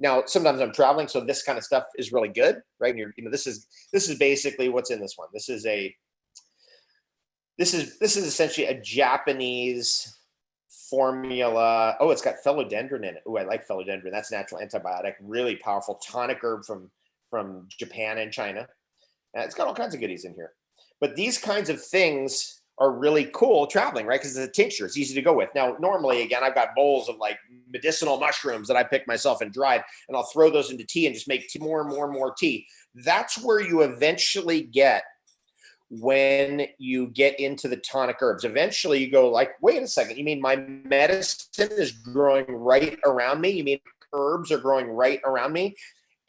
Now, sometimes I'm traveling, so this kind of stuff is really good, right? And this is basically what's in this one. This is essentially a Japanese formula. Oh, it's got philodendron in it. Oh, I like philodendron. That's natural antibiotic, really powerful tonic herb from Japan and China. And it's got all kinds of goodies in here. But these kinds of things are really cool traveling, right? Because it's a tincture, it's easy to go with. Now, normally, again, I've got bowls of like medicinal mushrooms that I pick myself and dried, and I'll throw those into tea and just make more and more and more tea. That's where you eventually get when you get into the tonic herbs. Eventually you go like, wait a second, you mean my medicine is growing right around me? You mean herbs are growing right around me?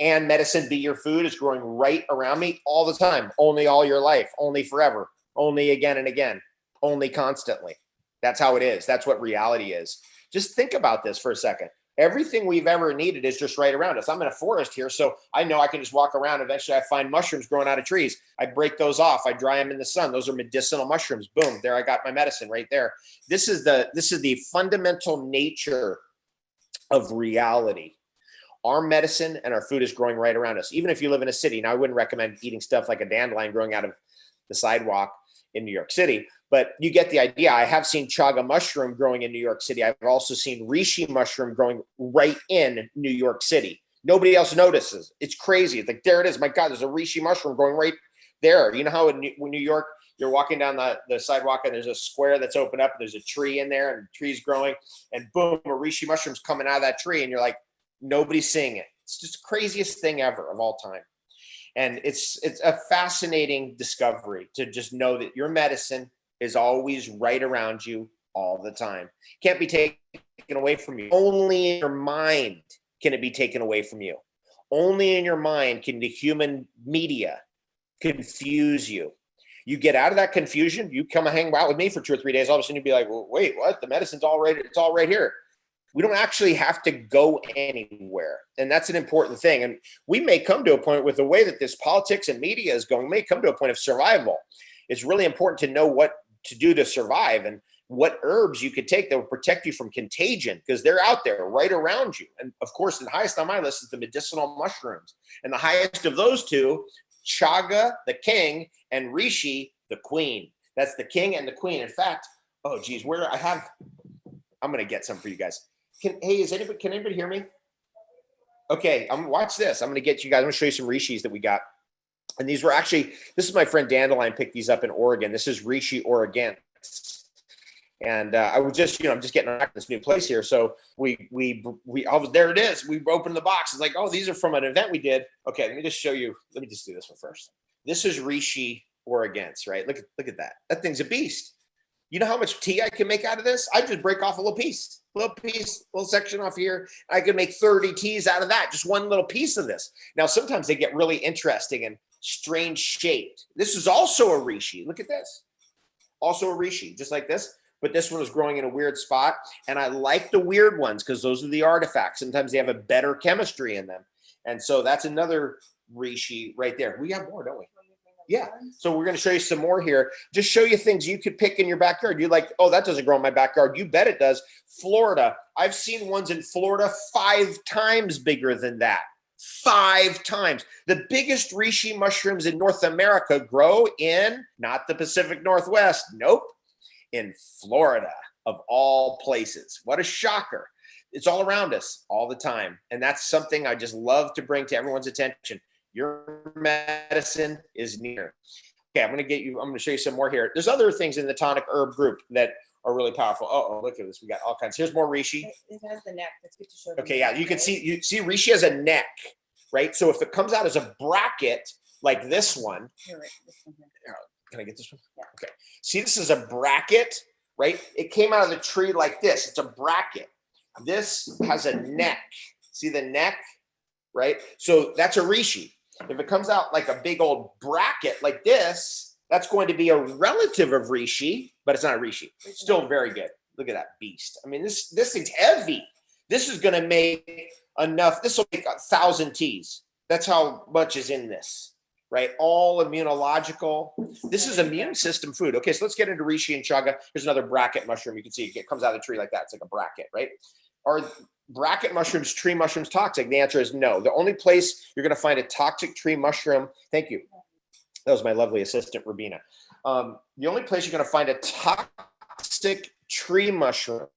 And medicine be your food is growing right around me all the time, only all your life, only forever, only again and again, only constantly. That's how it is. That's what reality is. Just think about this for a second. Everything we've ever needed is just right around us. I'm in a forest here, so I know I can just walk around. Eventually, I find mushrooms growing out of trees. I break those off. I dry them in the sun. Those are medicinal mushrooms. Boom, there I got my medicine right there. This is the fundamental nature of reality. Our medicine and our food is growing right around us. Even if you live in a city. Now, I wouldn't recommend eating stuff like a dandelion growing out of the sidewalk in New York City, but you get the idea. I have seen chaga mushroom growing in New York City. I've also seen reishi mushroom growing right in New York City. Nobody else notices. It's crazy. It's like, there it is. My God, there's a reishi mushroom growing right there. You know how in New York, you're walking down the sidewalk and there's a square that's opened up and there's a tree in there and the tree's growing and boom, a reishi mushroom's coming out of that tree and you're like, nobody's seeing it. It's just the craziest thing ever of all time. And it's a fascinating discovery to just know that your medicine is always right around you all the time. Can't be taken away from you. Only in your mind can it be taken away from you. Only in your mind can the human media confuse you. You get out of that confusion, you come and hang out with me for 2 or 3 days, all of a sudden you'll be like, well, wait, what? The medicine's all right, it's all right here. We don't actually have to go anywhere. And that's an important thing. And we may come to a point with the way that this politics and media is going, we may come to a point of survival. It's really important to know what to do to survive and what herbs you could take that will protect you from contagion, because they're out there right around you. And of course, the highest on my list is the medicinal mushrooms. And the highest of those two, chaga, the king, and reishi, the queen. That's the king and the queen. In fact, oh geez, I'm going to get some for you guys. Can anybody hear me? Okay, watch this. I'm going to get you guys. I'm going to show you some reishis that we got. And these were actually, this is my friend Dandelion picked these up in Oregon. This is Reishi Oregon. And I was just, I'm just getting back to this new place here. So there it is. We opened the box. It's like, oh, these are from an event we did. Okay, let me just show you. Let me just do this one first. This is Reishi Oregon, right? Look at that. That thing's a beast. You know how much tea I can make out of this? I just break off a little section off here. I can make 30 teas out of that, just one little piece of this. Now, sometimes they get really interesting and strange shaped. This is also a reishi. Look at this. Also a reishi, just like this. But this one was growing in a weird spot. And I like the weird ones because those are the artifacts. Sometimes they have a better chemistry in them. And so that's another reishi right there. We have more, don't we? Yeah. So we're going to show you some more here. Just show you things you could pick in your backyard. You're like, oh, that doesn't grow in my backyard. You bet it does. Florida. I've seen ones in Florida 5 times bigger than that. 5 times. The biggest reishi mushrooms in North America grow in not the Pacific Northwest. Nope. In Florida, of all places. What a shocker. It's all around us all the time. And that's something I just love to bring to everyone's attention. Your medicine is near. Okay, I'm going to show you some more here. There's other things in the tonic herb group that are really powerful. Oh, look at this. We got all kinds. Here's more reishi. It has the neck. That's good to show them. Okay, yeah, you can see reishi has a neck, right? So if it comes out as a bracket like this one. Here, right, this one here. Can I get this one? Yeah. Okay. See, this is a bracket, right? It came out of the tree like this. It's a bracket. This has a neck. See the neck, right? So that's a reishi. If it comes out like a big old bracket like this, that's going to be a relative of reishi, but it's not a reishi. It's still very good. Look at that beast. I mean, this thing's heavy. This is going to make enough. This will make 1,000 teas. That's how much is in this, right? All immunological. This is immune system food. Okay, so let's get into reishi and chaga. Here's another bracket mushroom. You can see it comes out of the tree like that. It's like a bracket, right? bracket mushrooms, tree mushrooms toxic? The answer is no. The only place you're going to find a toxic tree mushroom, thank you. That was my lovely assistant, Rubina. The only place you're going to find a toxic tree mushroom,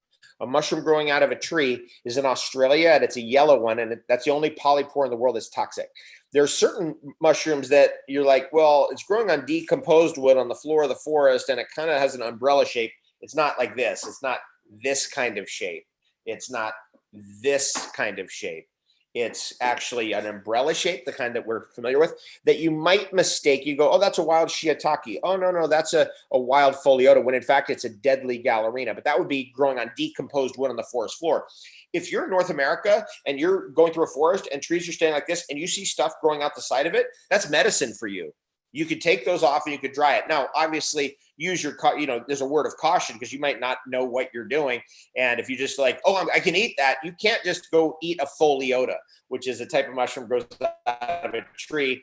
a mushroom growing out of a tree, is in Australia, and it's a yellow one, and that's the only polypore in the world that's toxic. There are certain mushrooms that you're like, well, it's growing on decomposed wood on the floor of the forest, and it kind of has an umbrella shape. It's not like this. It's not this kind of shape. It's not this kind of shape. It's actually an umbrella shape, the kind that we're familiar with, that you might mistake. You go, oh, that's a wild shiitake. Oh, no, that's a wild foliota, when in fact it's a deadly gallerina. But that would be growing on decomposed wood on the forest floor. If you're in North America and you're going through a forest and trees are staying like this and you see stuff growing out the side of it, that's medicine for you. You could take those off and you could dry it. Now, obviously, use your, there's a word of caution because you might not know what you're doing. And if you just like, oh, I can eat that, you can't just go eat a foliota, which is a type of mushroom grows out of a tree.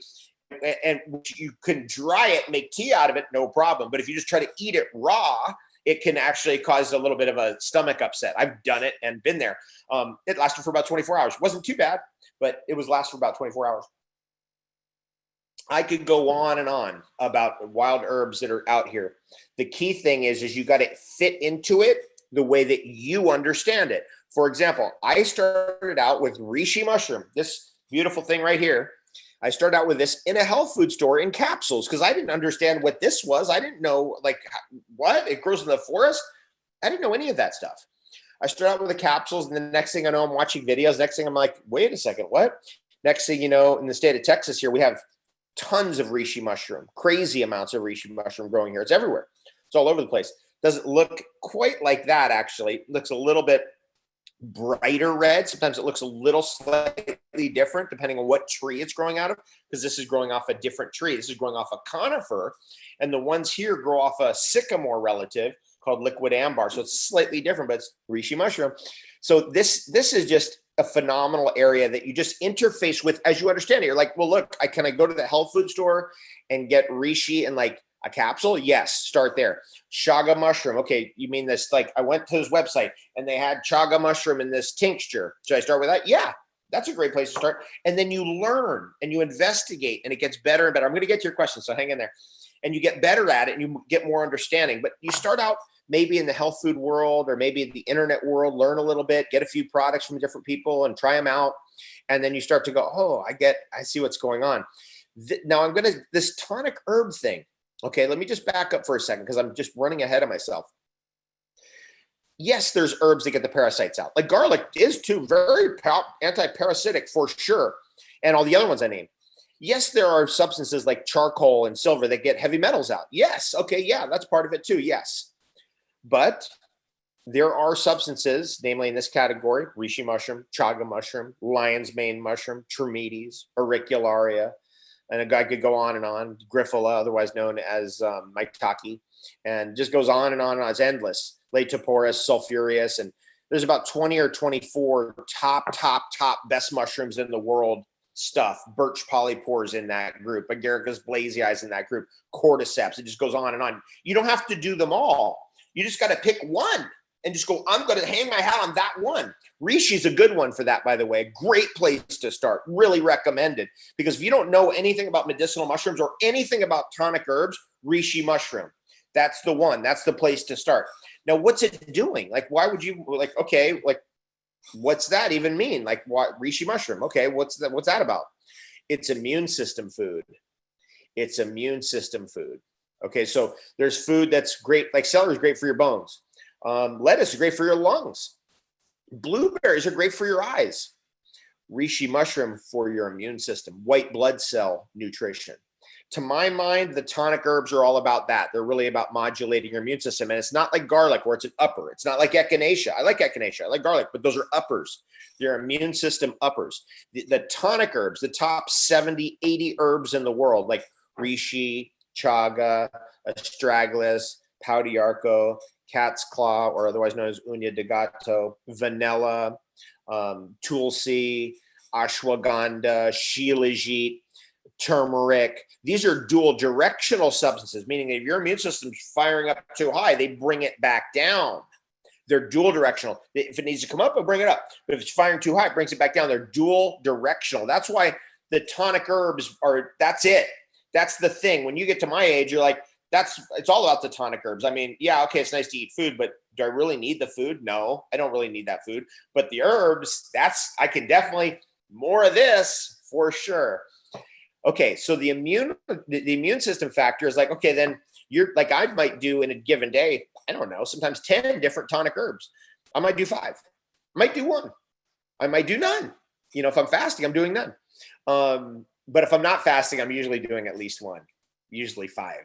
And you can dry it, make tea out of it, no problem. But if you just try to eat it raw, it can actually cause a little bit of a stomach upset. I've done it and been there. It lasted for about 24 hours. Wasn't too bad, but it was last for about 24 hours. I could go on and on about wild herbs that are out here. The key thing is you got to fit into it the way that you understand it. For example, I started out with Reishi Mushroom, this beautiful thing right here. I started out with this in a health food store in capsules because I didn't understand what this was. I didn't know, like, what? It grows in the forest? I didn't know any of that stuff. I started out with the capsules, and the next thing I know, I'm watching videos. Next thing I'm like, wait a second, what? Next thing you know, in the state of Texas here, we have tons of Reishi mushroom, crazy amounts of Reishi mushroom growing here. It's everywhere. It's all over the place. Doesn't look quite like that, actually. It looks a little bit brighter red. Sometimes it looks a little slightly different depending on what tree it's growing out of, because this is growing off a different tree. This is growing off a conifer, and the ones here grow off a sycamore relative called liquid ambar. So it's slightly different, but it's Reishi mushroom. So this is just a phenomenal area that you just interface with as you understand it. You're like, well, look, can I go to the health food store and get Reishi in like a capsule? Yes, start there. Chaga mushroom. Okay, you mean this, like I went to his website and they had chaga mushroom in this tincture. Should I start with that? Yeah, that's a great place to start. And then you learn and you investigate and it gets better and better. I'm going to get to your question, so hang in there. And you get better at it and you get more understanding. But you start out maybe in the health food world or maybe in the internet world, learn a little bit, get a few products from different people and try them out. And then you start to go, oh, I see what's going on. Now this tonic herb thing. Okay, let me just back up for a second because I'm just running ahead of myself. Yes, there's herbs that get the parasites out. Like garlic is too, very anti-parasitic for sure. And all the other ones I named. Yes, there are substances like charcoal and silver that get heavy metals out. Yes, okay, yeah, that's part of it too, yes. But there are substances, namely in this category, reishi mushroom, chaga mushroom, lion's mane mushroom, termites, auricularia, and a guy could go on and on, Grifola, otherwise known as maitake, and just goes on and on and on. It's endless. Latoporus, sulfureus, and there's about 20 or 24 top best mushrooms in the world stuff. Birch polypores in that group, Agaricus blazei in that group, cordyceps. It just goes on and on. You don't have to do them all. You just got to pick one and just go, I'm going to hang my hat on that one. Reishi is a good one for that, by the way. Great place to start. Really recommended. Because if you don't know anything about medicinal mushrooms or anything about tonic herbs, reishi mushroom. That's the one. That's the place to start. Now, what's it doing? Like, why would you, like, okay, like, what's that even mean? Like, what reishi mushroom? Okay, what's that about? It's immune system food. It's immune system food. Okay, so there's food that's great, like celery is great for your bones. Lettuce is great for your lungs. Blueberries are great for your eyes. Reishi mushroom for your immune system, white blood cell nutrition. To my mind, the tonic herbs are all about that. They're really about modulating your immune system. And it's not like garlic where it's an upper. It's not like echinacea. I like echinacea. I like garlic, but those are uppers. They're immune system uppers. The tonic herbs, the top 70, 80 herbs in the world, like reishi, chaga, astragalus, pau d'arco, cat's claw, or otherwise known as uña de gato, vanilla, tulsi, ashwagandha, shilajit, turmeric. These are dual directional substances, meaning if your immune system's firing up too high, they bring it back down. They're dual directional. If it needs to come up, it'll bring it up. But if it's firing too high, it brings it back down. They're dual directional. That's why the tonic herbs that's it. That's the thing. When you get to my age, you're like, it's all about the tonic herbs. I mean, yeah, okay, it's nice to eat food, but do I really need the food? No, I don't really need that food. But the herbs, I can definitely more of this for sure. Okay, so the immune system factor is like, okay, then you're like, I might do in a given day, I don't know, sometimes 10 different tonic herbs. I might do 5. I might do 1. I might do none. If I'm fasting, I'm doing none. But if I'm not fasting, I'm usually doing at least 1, usually 5.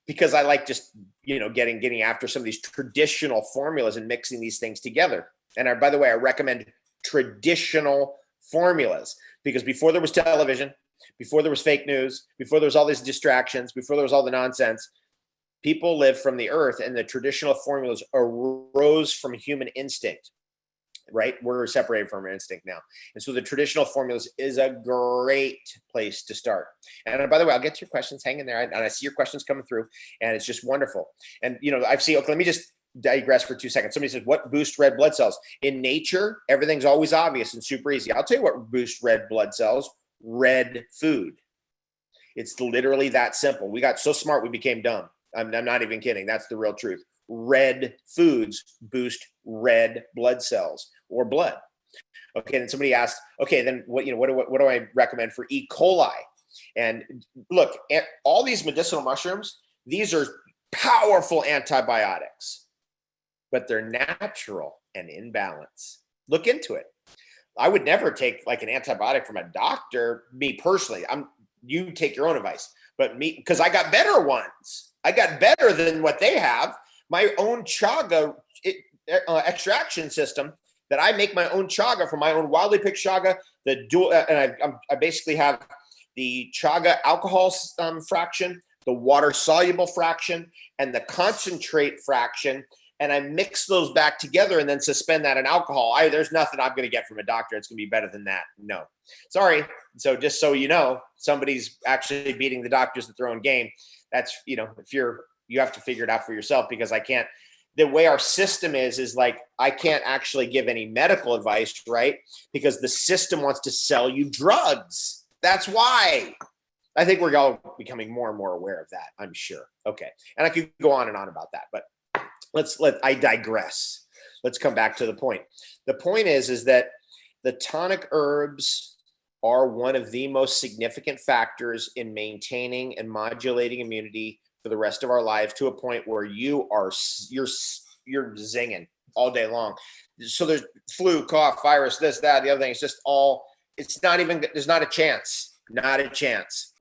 Because I like just, getting after some of these traditional formulas and mixing these things together. And by the way, I recommend traditional formulas because before there was television, before there was fake news, before there was all these distractions, before there was all the nonsense, people lived from the earth, and the traditional formulas arose from human instinct, right? We're separated from our instinct now. And so the traditional formulas is a great place to start. And by the way, I'll get to your questions. Hang in there. And I see your questions coming through, and it's just wonderful. And, I've seen, okay, let me just digress for 2 seconds. Somebody says, what boosts red blood cells? In nature, everything's always obvious and super easy. I'll tell you what boosts red blood cells: red food. It's literally that simple. We got so smart, we became dumb. I'm not even kidding. That's the real truth. Red foods boost red blood cells or blood. Okay, then somebody asked, okay, then what do I recommend for E. coli? And look, all these medicinal mushrooms, these are powerful antibiotics, but they're natural and in balance. Look into it. I would never take like an antibiotic from a doctor, me personally. You take your own advice, but me, because I got better ones. I got better than what they have. My own chaga extraction system that I make my own chaga from my own wildly picked chaga. And I basically have the chaga alcohol fraction, the water soluble fraction, and the concentrate fraction. And I mix those back together and then suspend that in alcohol. There's nothing I'm going to get from a doctor. It's going to be better than that. No, sorry. So just so you know, somebody's actually beating the doctors at their own game. That's, if you have to figure it out for yourself, because I can't. The way our system is like, I can't actually give any medical advice, right? Because the system wants to sell you drugs. That's why. I think we're all becoming more and more aware of that, I'm sure. Okay. And I could go on and on about that, but I digress. Let's come back to the point. The point is that the tonic herbs are one of the most significant factors in maintaining and modulating immunity for the rest of our lives, to a point where you're zinging all day long. So there's flu, cough, virus, this, that, the other thing. It's just there's not a chance. Not a chance.